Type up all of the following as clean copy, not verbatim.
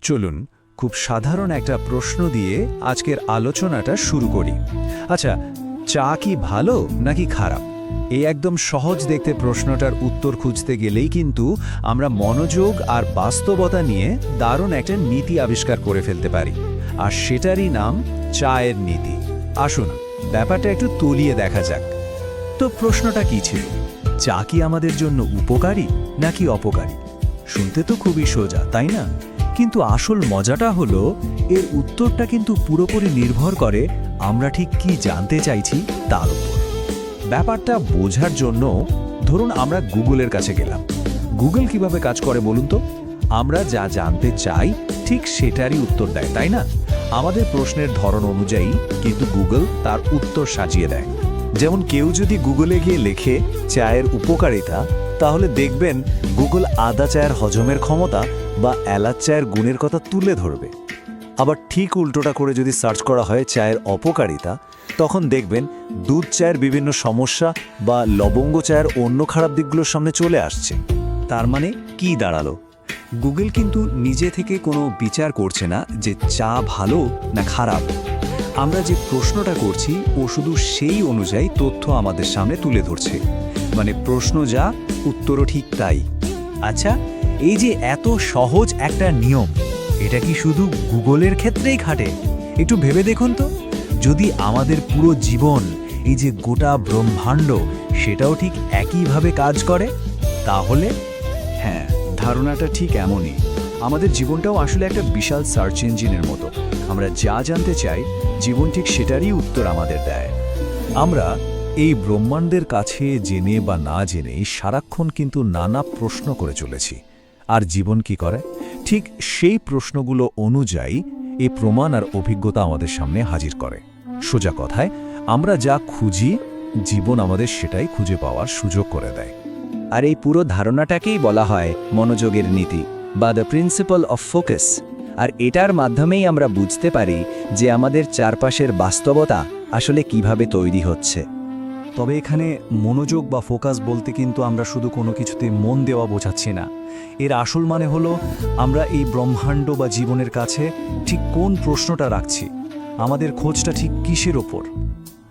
চলুন খুব সাধারণ একটা প্রশ্ন দিয়ে আজকের আলোচনাটা শুরু করি। আচ্ছা, চা কি ভালো নাকি খারাপ? এই একদম সহজ দেখতে প্রশ্নটার উত্তর খুঁজতে গেলেই কিন্তু আমরা মনোযোগ আর বাস্তবতা নিয়ে দারুণ একটা নীতি আবিষ্কার করে ফেলতে পারি, আর সেটারই নাম চায়ের নীতি। আসুন ব্যাপারটা একটু তলিয়ে দেখা যাক। তো প্রশ্নটা কি ছিল? চা কি আমাদের জন্য উপকারী নাকি অপকারী? শুনতে তো খুবই সোজা, তাই না? কিন্তু আসল মজাটা হলো এর উত্তরটা কিন্তু পুরোপুরি নির্ভর করে আমরা ঠিক কি জানতে চাইছি তার উপর। ব্যাপারটা বোঝার জন্য ধরুন আমরা গুগলের কাছে গেলাম। গুগল কিভাবে কাজ করে বলুন তো? আমরা যা জানতে চাই ঠিক সেটারই উত্তর দেয়, তাই না? আমাদের প্রশ্নের ধরন অনুযায়ী কিন্তু গুগল তার উত্তর সাজিয়ে দেয়। যেমন কেউ যদি গুগলে গিয়ে লেখে চায়ের উপকারিতা, তাহলে দেখবেন গুগল আদা চায়ের হজমের ক্ষমতা বা এলাচ চায়ের গুণের কথা তুলে ধরবে। আবার ঠিক উল্টোটা করে যদি সার্চ করা হয় চায়ের অপকারিতা, তখন দেখবেন দুধ চায়ের বিভিন্ন সমস্যা বা লবঙ্গ চায়ের অন্য খারাপ দিকগুলোর সামনে চলে আসছে। তার মানে কি দাঁড়ালো? গুগল কিন্তু নিজে থেকে কোনো বিচার করছে না যে চা ভালো না খারাপ। আমরা যে প্রশ্নটা করছি ও শুধু সেই অনুযায়ী তথ্য আমাদের সামনে তুলে ধরছে। মানে প্রশ্ন যা, উত্তরও ঠিক তাই। আচ্ছা, এই যে এত সহজ একটা নিয়ম, এটা কি শুধু গুগলের ক্ষেত্রেই খাটে? একটু ভেবে দেখুন তো, যদি আমাদের পুরো জীবন, এই যে গোটা ব্রহ্মাণ্ড, সেটাও ঠিক একইভাবে কাজ করে, তাহলে হ্যাঁ, ধারণাটা ঠিক এমনই। আমাদের জীবনটাও আসলে একটা বিশাল সার্চ ইঞ্জিনের মতো। আমরা যা জানতে চাই, জীবন ঠিক সেটারই উত্তর আমাদের দেয়। আমরা এই ব্রহ্মাণ্ডের কাছে জেনে বা না জেনে সারাক্ষণ কিন্তু নানা প্রশ্ন করে চলেছি। আর জীবন কি করে? ঠিক সেই প্রশ্নগুলো অনুযায়ী এই প্রমাণ আর অভিজ্ঞতা আমাদের সামনে হাজির করে। সোজা কথায়, আমরা যা খুঁজি, জীবন আমাদের সেটাই খুঁজে পাওয়ার সুযোগ করে দেয়। আর এই পুরো ধারণাটাকেই বলা হয় মনোযোগের নীতি বা দ্য প্রিন্সিপাল অফ ফোকাস। আর এটার মাধ্যমেই আমরা বুঝতে পারি যে আমাদের চারপাশের বাস্তবতা আসলে কিভাবে তৈরি হচ্ছে। তবে এখানে মনোযোগ বা ফোকাস বলতে কিন্তু আমরা শুধু কোনো কিছুতে মন দেওয়া বোঝাচ্ছি না। এর আসল মানে হলো আমরা এই ব্রহ্মাণ্ড বা জীবনের কাছে ঠিক কোন প্রশ্নটা রাখছি, আমাদের খোঁজটা ঠিক কিসের ওপর।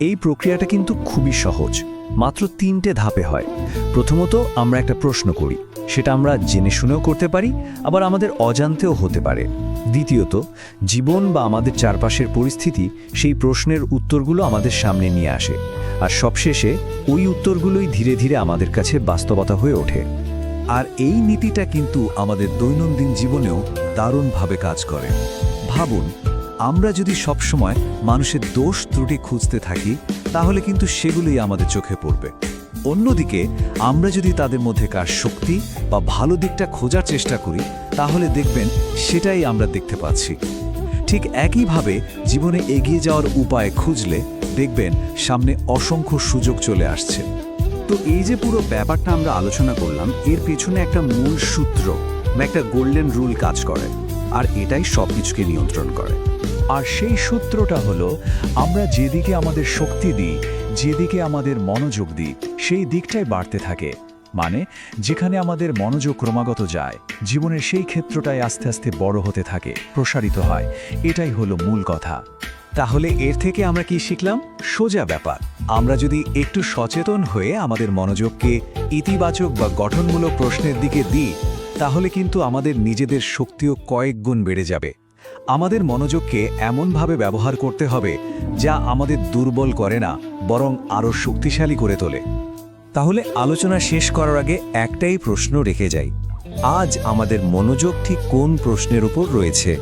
এই প্রক্রিয়াটা কিন্তু খুবই সহজ, মাত্র 3টে ধাপে হয়। প্রথমত, আমরা একটা প্রশ্ন করি, সেটা আমরা জেনে শুনেও করতে পারি, আবার আমাদের অজান্তেও হতে পারে। দ্বিতীয়ত, জীবন বা আমাদের চারপাশের পরিস্থিতি সেই প্রশ্নের উত্তরগুলো আমাদের সামনে নিয়ে আসে। আর সবশেষে ওই উত্তরগুলোই ধীরে ধীরে আমাদের কাছে বাস্তবতা হয়ে ওঠে। আর এই নীতিটা কিন্তু আমাদের দৈনন্দিন জীবনেও দারুণভাবে কাজ করে। ভাবুন, আমরা যদি সবসময় মানুষের দোষ ত্রুটি খুঁজতে থাকি, তাহলে কিন্তু সেগুলোই আমাদের চোখে পড়বে। অন্যদিকে আমরা যদি তাদের মধ্যেকার শক্তি বা ভালো দিকটা খোঁজার চেষ্টা করি, তাহলে দেখবেন সেটাই আমরা দেখতে পাচ্ছি। ঠিক একইভাবে জীবনে এগিয়ে যাওয়ার উপায় খুঁজলে দেখবেন সামনে অসংখ্য সুযোগ চলে আসছে। তো এই যে পুরো ব্যাপারটা আমরা আলোচনা করলাম, এর পেছনে একটা মূল সূত্র বা একটা গোল্ডেন রুল কাজ করে, আর এটাই সব কিছুকে নিয়ন্ত্রণ করে। আর সেই সূত্রটা হলো, আমরা যেদিকে আমাদের শক্তি দিই, যেদিকে আমাদের মনোযোগ দিই, সেই দিকটাই বাড়তে থাকে। মানে যেখানে আমাদের মনোযোগ ক্রমাগত যায়, জীবনের সেই ক্ষেত্রটাই আস্তে আস্তে বড় হতে থাকে, প্রসারিত হয়। এটাই হলো মূল কথা। তাহলে এর থেকে আমরা কি শিখলাম? সোজা ব্যাপার, আমরা যদি একটু সচেতন হয়ে আমাদের মনোযোগকে ইতিবাচক বা গঠনমূলক প্রশ্নের দিকে দিই, তাহলে কিন্তু আমাদের নিজেদের শক্তিও কয়েক গুণ বেড়ে যাবে। আমাদের মনোযোগকে এমনভাবে ব্যবহার করতে হবে যা আমাদের দুর্বল করে না, বরং আরও শক্তিশালী করে তোলে। তাহলে আলোচনা শেষ করার আগে একটাই প্রশ্ন রেখে যাই, আজ আমাদের মনোযোগ ঠিক কোন প্রশ্নের উপর রয়েছে?